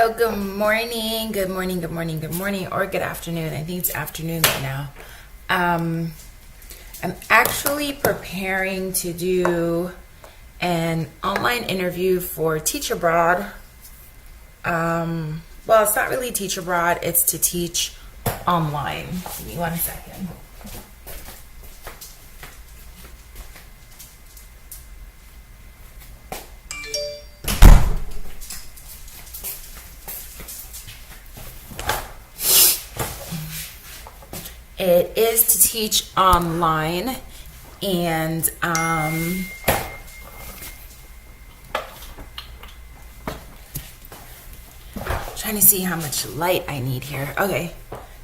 So good morning, good morning, good morning, good morning, or good afternoon. I think it's afternoon right now. I'm actually preparing to do an online interview for Teach Abroad. Well, it's not really Teach Abroad, it's to teach online. Give me 1 second. It is to teach online, and trying to see how much light I need here. Okay,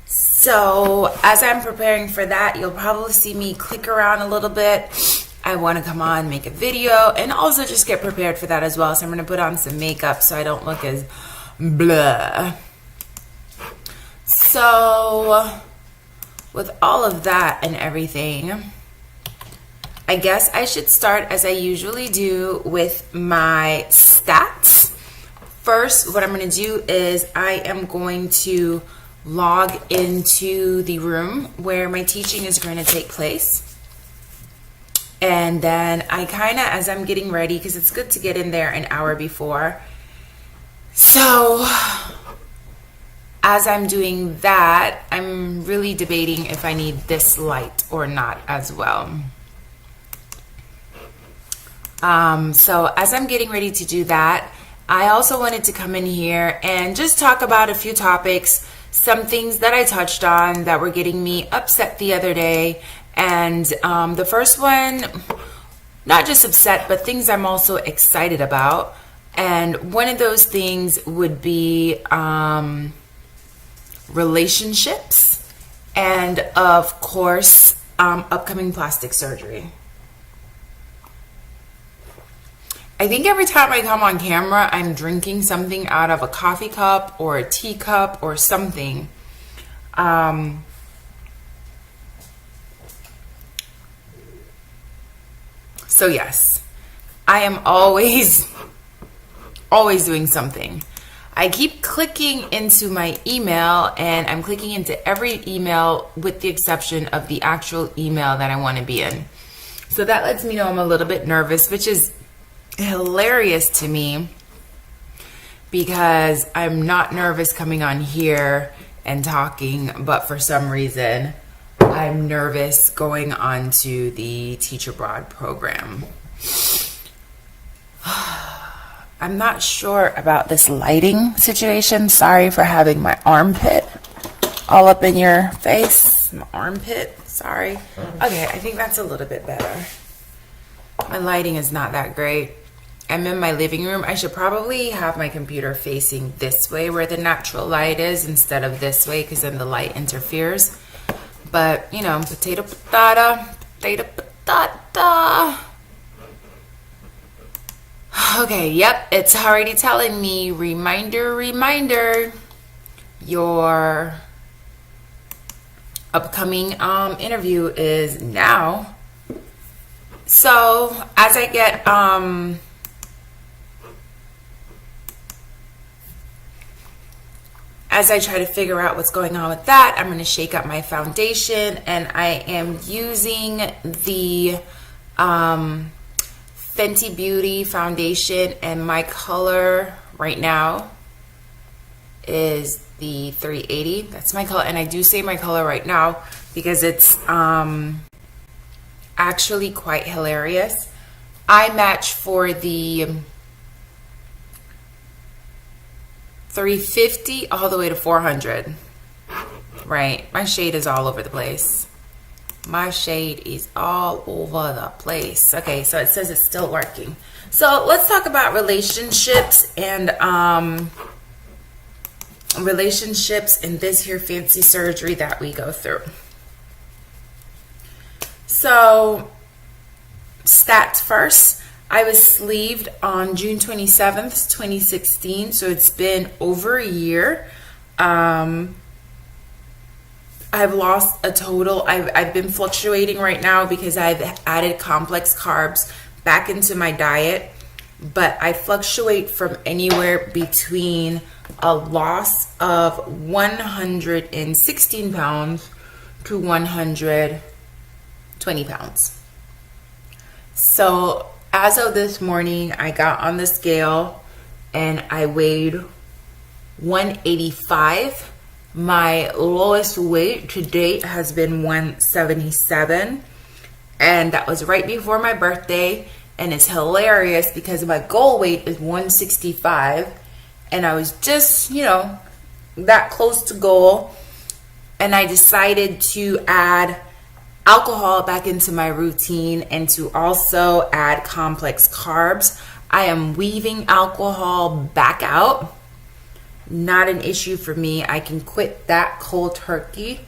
so as I'm preparing for that, you'll probably see me click around a little bit. I want to come on, make a video, and also just get prepared for that as well. So I'm going to put on some makeup so I don't look as blah. So with all of that and everything, I guess I should start as I usually do with my stats. First, what I'm going to do is I am going to log into the room where my teaching is going to take place. And then I kind of, as I'm getting ready, because it's good to get in there an hour before. So as I'm doing that, I'm really debating if I need this light or not as well. So as I'm getting ready to do that, I also wanted to come in here and just talk about a few topics, some things that I touched on that were getting me upset the other day. And the first one, not just upset, but things I'm also excited about. And one of those things would be relationships, and of course upcoming plastic surgery. I think every time I come on camera I'm drinking something out of a coffee cup or a tea cup or something. So yes, I am always doing something. I keep clicking into my email, and I'm clicking into every email with the exception of the actual email that I want to be in. So that lets me know I'm a little bit nervous, which is hilarious to me because I'm not nervous coming on here and talking, but for some reason I'm nervous going on to the Teach Abroad program. I'm not sure about this lighting situation. Sorry for having my armpit all up in your face. My armpit, sorry. Okay, I think that's a little bit better. My lighting is not that great. I'm in my living room. I should probably have my computer facing this way where the natural light is instead of this way, because then the light interferes. But, you know, potato patata, potato patata. Okay, yep, it's already telling me, reminder, your upcoming interview is now. So as I get as I try to figure out what's going on with that, I'm going to shake up my foundation, and I am using the Fenty Beauty foundation, and my color right now is the 380. That's my color, and I do say my color right now because it's actually quite hilarious. I match for the 350 all the way to 400. Right, my shade is all over the place. My shade is all over the place. Okay, so it says it's still working. So let's talk about relationships and relationships in this here fancy surgery that we go through. So stats first. I was sleeved on June 27th, 2016. So it's been over a year. I've lost a total. I've been fluctuating right now because I've added complex carbs back into my diet. but I fluctuate from anywhere between a loss of 116 pounds to 120 pounds. So as of this morning, I got on the scale and I weighed 185. My lowest weight to date has been 177, and that was right before my birthday. And it's hilarious because my goal weight is 165, and I was just, that close to goal. And I decided to add alcohol back into my routine and to also add complex carbs. I am weaving alcohol back out. Not an issue for me. I can quit that cold turkey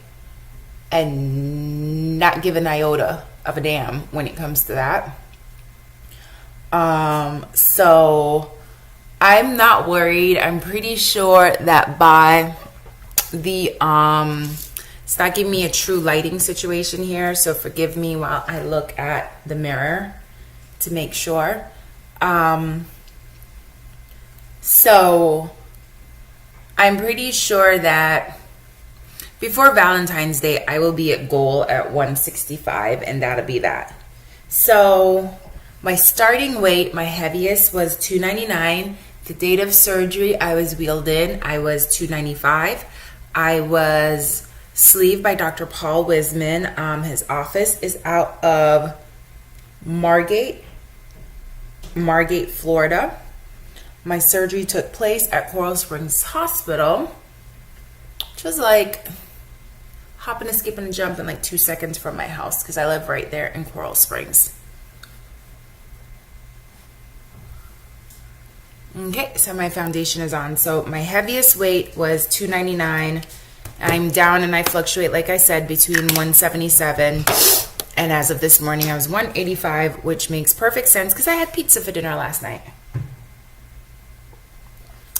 and not give an iota of a damn when it comes to that. So I'm not worried. I'm pretty sure that by the it's not giving me a true lighting situation here, so forgive me while I look at the mirror to make sure. So I'm pretty sure that before Valentine's Day, I will be at goal at 165, and that'll be that. So my starting weight, my heaviest was 299. The date of surgery, I was wheeled in. I was 295. I was sleeved by Dr. Paul Wisman. His office is out of Margate, Florida. My surgery took place at Coral Springs Hospital, which was like hopping and skipping and jumping like 2 seconds from my house because I live right there in Coral Springs. Okay, so my foundation is on. So my heaviest weight was 299. I'm down and I fluctuate, like I said, between 177 and as of this morning I was 185, which makes perfect sense because I had pizza for dinner last night.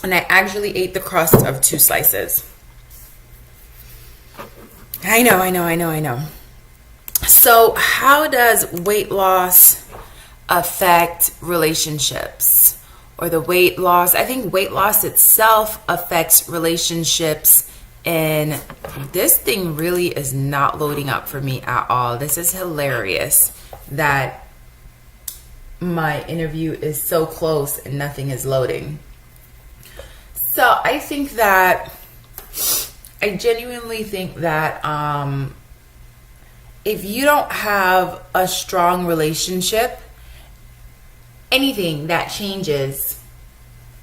And I actually ate the crust of 2 slices. I know. So how does weight loss affect relationships? Or the weight loss? I think weight loss itself affects relationships. And this thing really is not loading up for me at all. This is hilarious that my interview is so close and nothing is loading. So I think that, I genuinely think that if you don't have a strong relationship, anything that changes,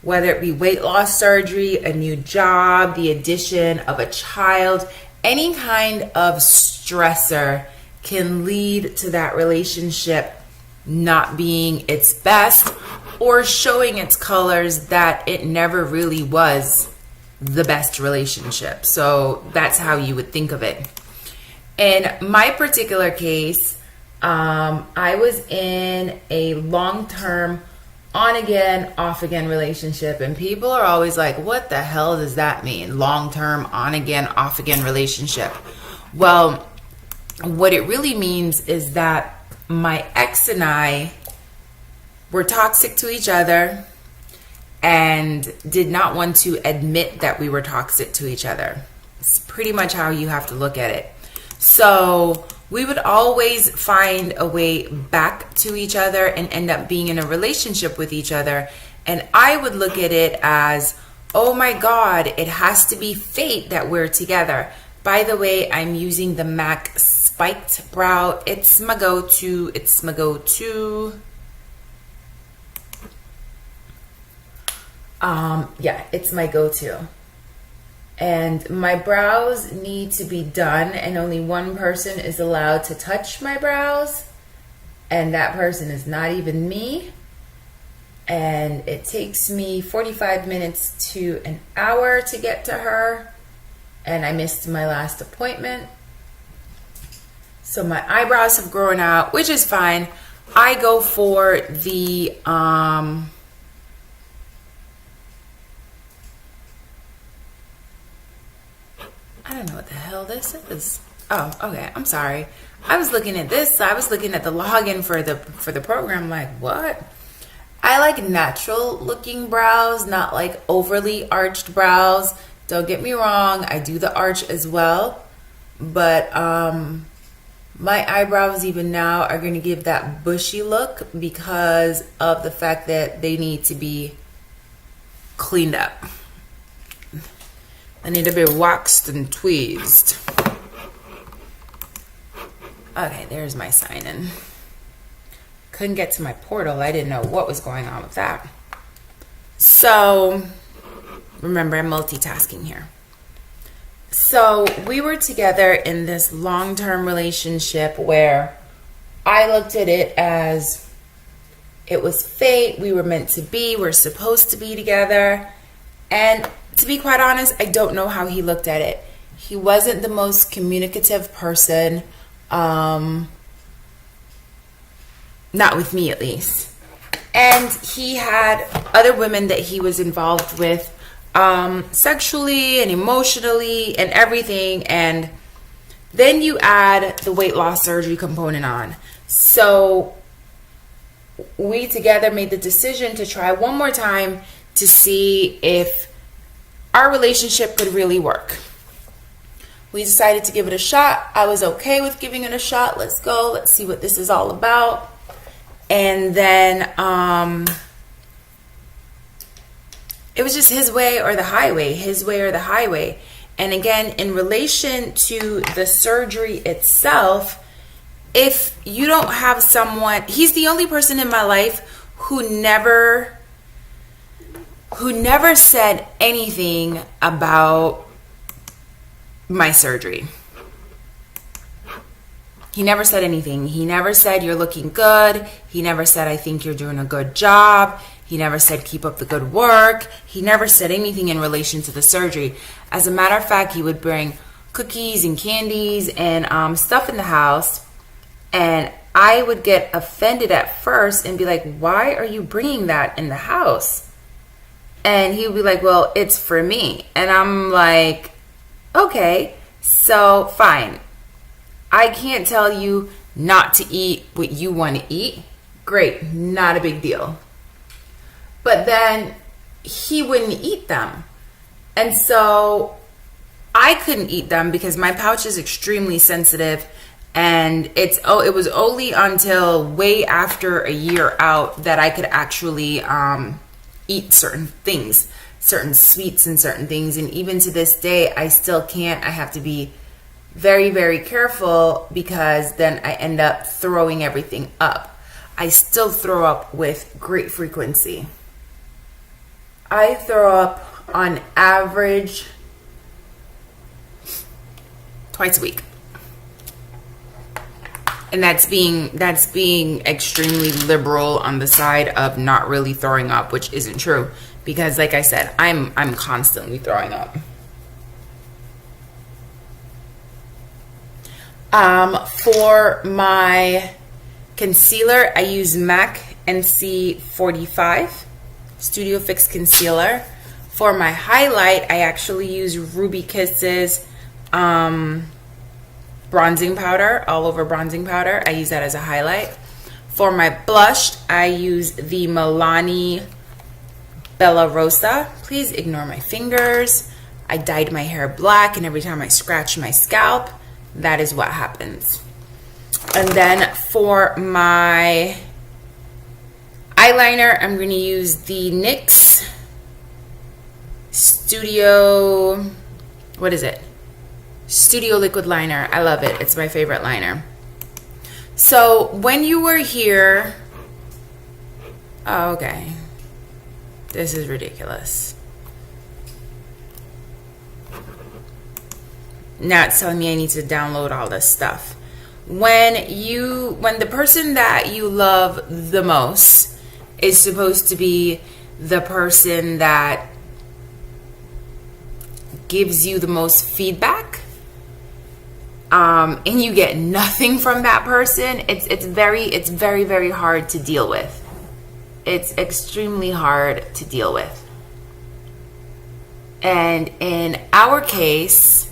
whether it be weight loss surgery, a new job, the addition of a child, any kind of stressor can lead to that relationship not being its best or showing its colors that it never really was the best relationship. So that's how you would think of it. In my particular case, I was in a long-term on-again, off-again relationship, and people are always like, what the hell does that mean? Long-term, on-again, off-again relationship. Well, what it really means is that my ex and I were toxic to each other and did not want to admit that we were toxic to each other. It's pretty much how you have to look at it. So we would always find a way back to each other and end up being in a relationship with each other. And I would look at it as, oh my God, it has to be fate that we're together. By the way, I'm using the MAC Spiked Brow. It's my go-to. It's my go-to. And my brows need to be done, and only one person is allowed to touch my brows, and that person is not even me. And it takes me 45 minutes to an hour to get to her, and I missed my last appointment. So my eyebrows have grown out, which is fine. I go for the I don't know what the hell this is. Oh, okay. I'm sorry. I was looking at this. I was looking at the login for the program. Like, what? I like natural looking brows, not like overly arched brows. Don't get me wrong, I do the arch as well, but my eyebrows even now are going to give that bushy look because of the fact that they need to be cleaned up. I need to be waxed and tweezed. Okay, there's my sign in. Couldn't get to my portal. I didn't know what was going on with that. So, remember, I'm multitasking here. So, we were together in this long-term relationship where I looked at it as it was fate. We were meant to be. We're supposed to be together. And to be quite honest, I don't know how he looked at it. He wasn't the most communicative person. Not with me, at least. And he had other women that he was involved with sexually and emotionally and everything. And then you add the weight loss surgery component on. So we together made the decision to try one more time to see if our relationship could really work. We decided to give it a shot. I was okay with giving it a shot. Let's go. Let's see what this is all about. And then it was just his way or the highway, his way or the highway. And again, in relation to the surgery itself, if you don't have someone, he's the only person in my life who never said anything about my surgery. He never said anything. He never said you're looking good. He never said I think you're doing a good job. He never said keep up the good work. He never said anything in relation to the surgery. As a matter of fact, he would bring cookies and candies and stuff in the house, and I would get offended at first and be like, why are you bringing that in the house? And he would be like, well, it's for me. And I'm like, okay, so fine. I can't tell you not to eat what you want to eat. Great, not a big deal. But then he wouldn't eat them. And so I couldn't eat them because my pouch is extremely sensitive. And it was only until way after a year out that I could actually eat certain things, certain sweets and certain things. And even to this day, I still can't. I have to be very, very careful because then I end up throwing everything up. I still throw up with great frequency. I throw up on average twice a week. And that's being extremely liberal on the side of not really throwing up, which isn't true. Because like I said, I'm constantly throwing up. For my concealer, I use MAC NC45 Studio Fix Concealer. For my highlight, I actually use Ruby Kisses bronzing powder, all over bronzing powder. I use that as a highlight. For my blush, I use the Milani Bella Rosa. Please ignore my fingers. I dyed my hair black, and every time I scratch my scalp, that is what happens. And then for my eyeliner, I'm going to use the NYX Studio, what is it? Studio Liquid Liner. I love it. It's my favorite liner. So when you were here, oh, okay. This is ridiculous. Now it's telling me I need to download all this stuff. When the person that you love the most is supposed to be the person that gives you the most feedback, and you get nothing from that person, it's very, very hard to deal with. It's extremely hard to deal with. And in our case,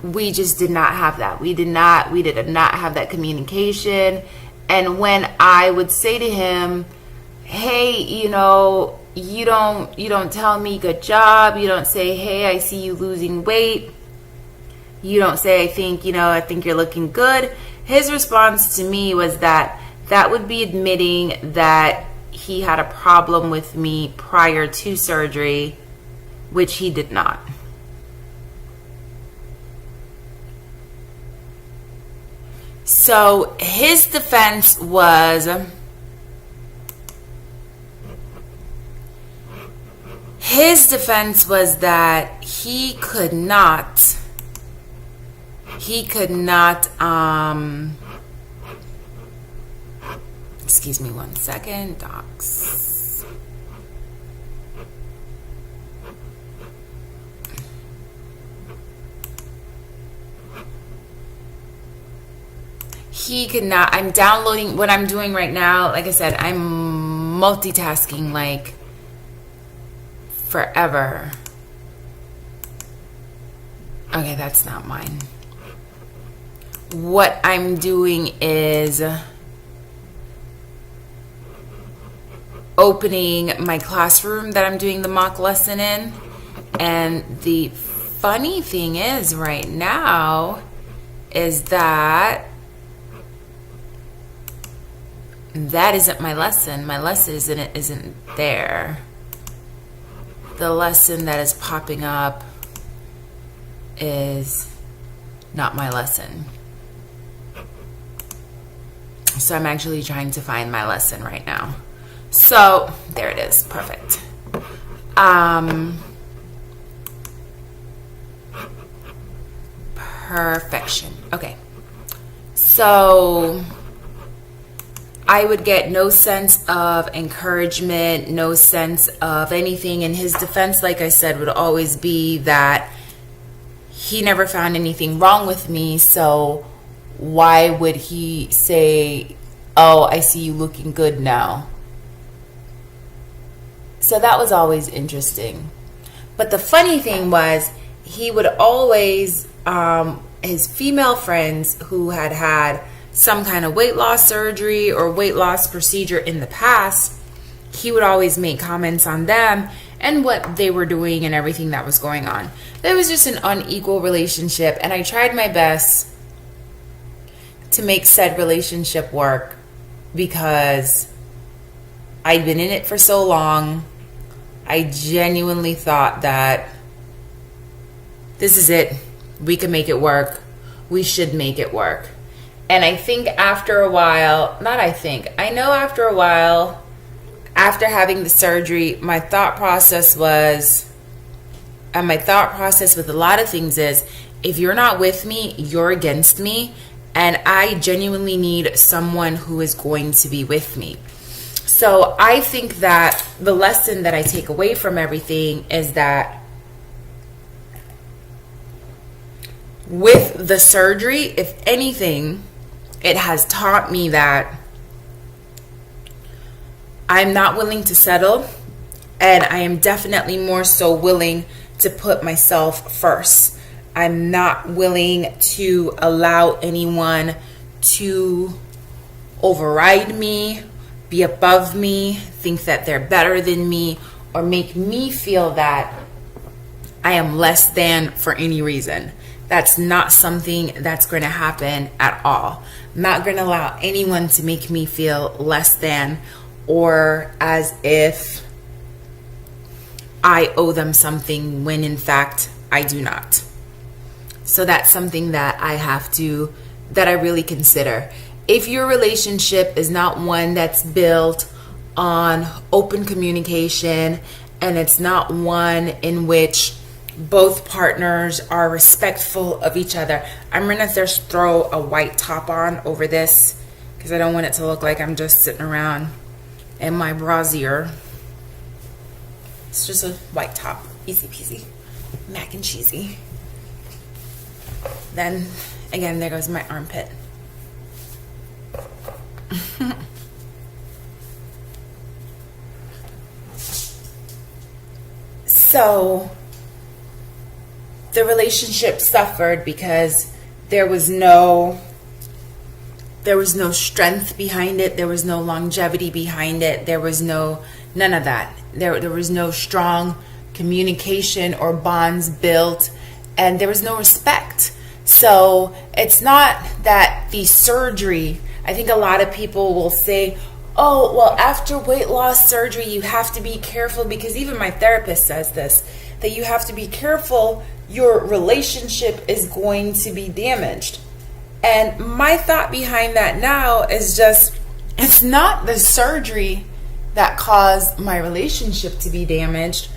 we just did not have that. We did not have that communication. And when I would say to him, hey, you know, you don't tell me good job. You don't say, hey, I see you losing weight. You don't say, I think you're looking good. His response to me was that would be admitting that he had a problem with me prior to surgery, which he did not. So his defense was that he could not excuse me one second, docs. He could not, I'm downloading what I'm doing right now. Like I said, I'm multitasking like forever. Okay, that's not mine. What I'm doing is opening my classroom that I'm doing the mock lesson in. And the funny thing is right now is that isn't my lesson. My lesson isn't there. The lesson that is popping up is not my lesson. So I'm actually trying to find my lesson right now. So there it is. Perfect. Perfection. Okay. So I would get no sense of encouragement, no sense of anything. And his defense, like I said, would always be that he never found anything wrong with me. So why would he say, oh, I see you looking good now? So that was always interesting. But the funny thing was, he would always, his female friends who had some kind of weight loss surgery or weight loss procedure in the past, he would always make comments on them and what they were doing and everything that was going on. There was just an unequal relationship, and I tried my best to make said relationship work because I'd been in it for so long. I genuinely thought that this is it. We can make it work. We should make it work. And I think after a while, I know after a while, after having the surgery, my thought process with a lot of things is, if you're not with me, you're against me. And I genuinely need someone who is going to be with me. So I think that the lesson that I take away from everything is that with the surgery, if anything, it has taught me that I'm not willing to settle, and I am definitely more so willing to put myself first. I'm not willing to allow anyone to override me, be above me, think that they're better than me, or make me feel that I am less than for any reason. That's not something that's going to happen at all. I'm not going to allow anyone to make me feel less than or as if I owe them something when in fact I do not. So that's something that I really consider. If your relationship is not one that's built on open communication, and it's not one in which both partners are respectful of each other. I'm going to just throw a white top on over this because I don't want it to look like I'm just sitting around in my brassiere. It's just a white top. Easy peasy. Mac and cheesy. Then, again, there goes my armpit. So the relationship suffered because there was no There was no strength behind it. There was no longevity behind it. There was none of that. There was no strong communication or bonds built, and there was no respect. So it's not that the surgery, I think a lot of people will say, oh, well, after weight loss surgery, you have to be careful, because even my therapist says this, that you have to be careful, your relationship is going to be damaged. And my thought behind that now is just, it's not the surgery that caused my relationship to be damaged.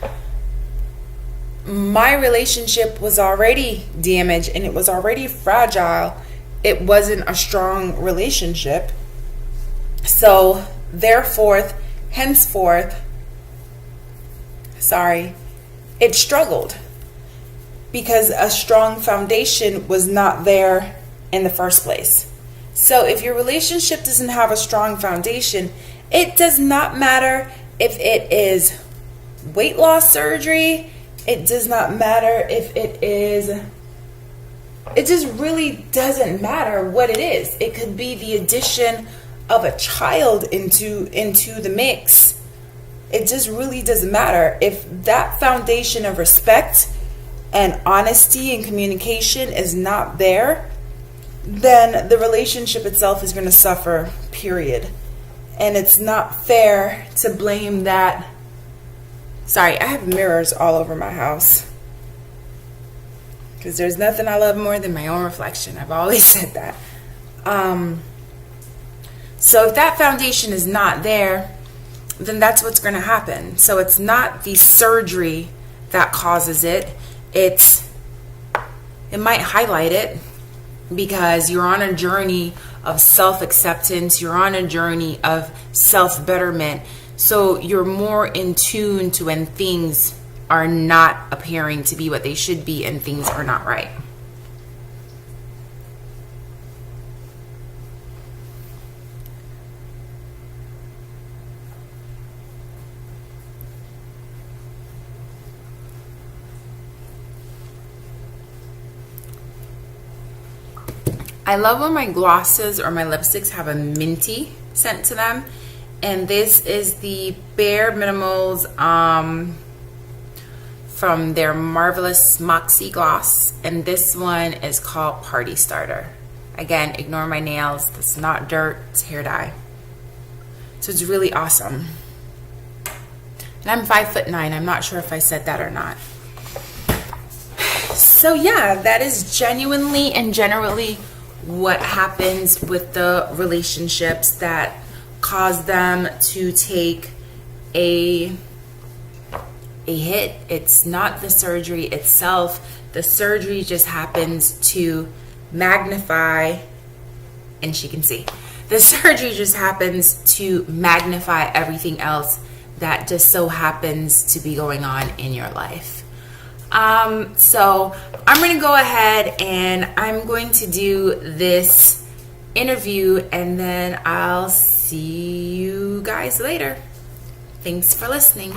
My relationship was already damaged and it was already fragile. It wasn't a strong relationship. So, henceforth, it struggled because a strong foundation was not there in the first place. So if your relationship doesn't have a strong foundation, it does not matter if it is weight loss surgery. It does not matter if it just really doesn't matter what it is. It could be the addition of a child into the mix. It just really doesn't matter. If that foundation of respect and honesty and communication is not there, then the relationship itself is going to suffer, period. And it's not fair to blame that. Sorry, I have mirrors all over my house, because there's nothing I love more than my own reflection. I've always said that. So if that foundation is not there, then that's what's going to happen. So it's not the surgery that causes it. It might highlight it, because you're on a journey of self-acceptance, you're on a journey of self-betterment, so you're more in tune to when things are not appearing to be what they should be and things are not right. I love when my glosses or my lipsticks have a minty scent to them. And this is the Bare Minimals from their Marvelous Moxie Gloss. And this one is called Party Starter. Again, ignore my nails. This is not dirt, it's hair dye. So it's really awesome. And I'm 5'9". I'm not sure if I said that or not. So yeah, that is genuinely and generally what happens with the relationships that cause them to take a hit. It's not the surgery itself. The surgery just happens to magnify, and she can see. The surgery just happens to magnify everything else that just so happens to be going on in your life. So I'm going to go ahead and I'm going to do this interview, and then I'll see you guys later. Thanks for listening.